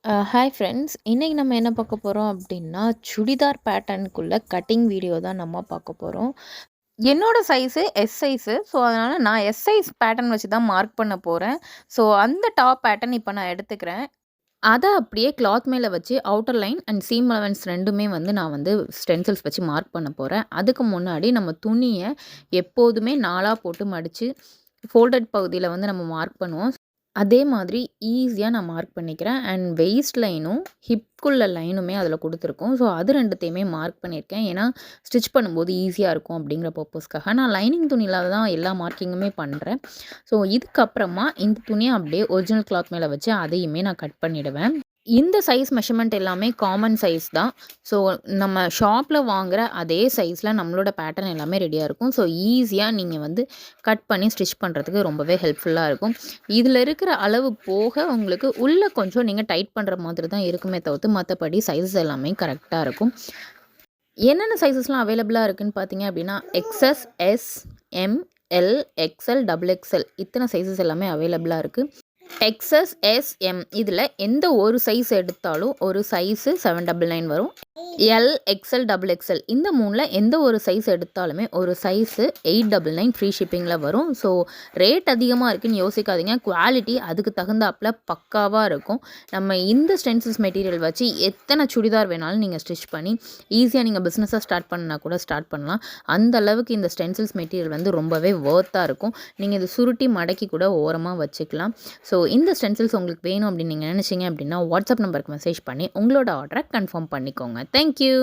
Hi friends, இன்றைக்கி நம்ம என்ன பார்க்க போகிறோம் அப்படின்னா, சுடிதார் பேட்டர்னுக்குள்ள கட்டிங் வீடியோ தான் நம்ம பார்க்க போகிறோம். என்னோட சைஸு எஸ் சைஸு. ஸோ அதனால் நான் எஸ் சைஸ் பேட்டர்ன் வச்சு தான் மார்க் பண்ண போகிறேன். ஸோ அந்த டாப் பேட்டர்ன் இப்போ நான் எடுத்துக்கிறேன். அதை அப்படியே கிளாத் மேலே வச்சு outer line and seam allowance ரெண்டுமே நான் ஸ்டென்சில்ஸ் வச்சு மார்க் பண்ண போகிறேன். அதுக்கு முன்னாடி நம்ம துணியை எப்போதுமே நாலாக போட்டு மடித்து ஃபோல்டட் பகுதியில் நம்ம மார்க் பண்ணுவோம். அதே மாதிரி ஈஸியாக நான் மார்க் பண்ணிக்கிறேன். அண்ட் வெயிஸ்ட் லைனும் ஹிப்குள்ள லைனுமே அதில் கொடுத்துருக்கோம். ஸோ அது ரெண்டுத்தையுமே மார்க் பண்ணியிருக்கேன். ஏன்னா ஸ்டிச் பண்ணும்போது ஈஸியாக இருக்கும் அப்படிங்கிற பர்பஸ்க்காக நான் லைனிங் துணியில் தான் எல்லா மார்க்கிங்குமே பண்ணுறேன். ஸோ இதுக்கப்புறமா இந்த துணியை அப்படியே ஒரிஜினல் கிளாத் மேலே வச்சு அதையுமே நான் கட் பண்ணிவிடுவேன். இந்த சைஸ் மெஷர்மெண்ட் எல்லாமே காமன் சைஸ் தான். ஸோ நம்ம ஷாப்பில் வாங்குகிற அதே சைஸில் நம்மளோட பேட்டர்ன் எல்லாமே ரெடியாக இருக்கும். ஸோ ஈஸியாக நீங்கள் கட் பண்ணி ஸ்டிச் பண்ணுறதுக்கு ரொம்பவே ஹெல்ப்ஃபுல்லாக இருக்கும். இதில் இருக்கிற அளவு போக உங்களுக்கு உள்ளே கொஞ்சம் நீங்கள் டைட் பண்ணுற மாதிரி தான் இருக்குமே தவிர்த்து மற்றபடி சைஸஸ் எல்லாமே கரெக்டாக இருக்கும். என்னென்ன சைஸஸ்லாம் அவைலபிளாக இருக்குதுன்னு பார்த்தீங்க அப்படின்னா XS, S, M, L, XL, double XL இத்தனை சைஸஸ் எல்லாமே அவைலபிளாக இருக்குது. எக்ஸ்எஸ், எஸ், எம் இதில் எந்த ஒரு சைஸ் எடுத்தாலும் ஒரு சைஸு 799 வரும். எல், எக்ஸ்எல், டபுள் எக்ஸ்எல் இந்த மூணில் எந்த ஒரு சைஸ் எடுத்தாலுமே ஒரு சைஸு 899 ஃப்ரீ ஷிப்பிங்கில் வரும். ஸோ ரேட் அதிகமாக இருக்குதுன்னு யோசிக்காதீங்க. குவாலிட்டி அதுக்கு தகுந்தாப்பில் பக்காவாக இருக்கும். நம்ம இந்த ஸ்டென்சில்ஸ் மெட்டீரியல் வச்சு எத்தனை சுடிதார் வேணாலும் நீங்கள் ஸ்டிச் பண்ணி ஈஸியாக நீங்கள் பிஸ்னஸாக ஸ்டார்ட் பண்ணால் கூட ஸ்டார்ட் பண்ணலாம். அந்த அளவுக்கு இந்த ஸ்டென்சில்ஸ் மெட்டீரியல் ரொம்பவே ஒர்த்தாக இருக்கும். நீங்கள் இதை சுருட்டி மடக்கி கூட ஓரமாக வச்சுக்கலாம். ஸோ இந்த ஸ்டென்சில்ஸ் உங்களுக்கு வேணும் அப்படின்னு நீங்கள் நினச்சிங்க அப்படின்னா வாட்ஸ்அப் நம்பருக்கு மெசேஜ் பண்ணி உங்களோட ஆர்டரை கன்ஃபார்ம் பண்ணிக்கோங்க. தேங்க்யூ.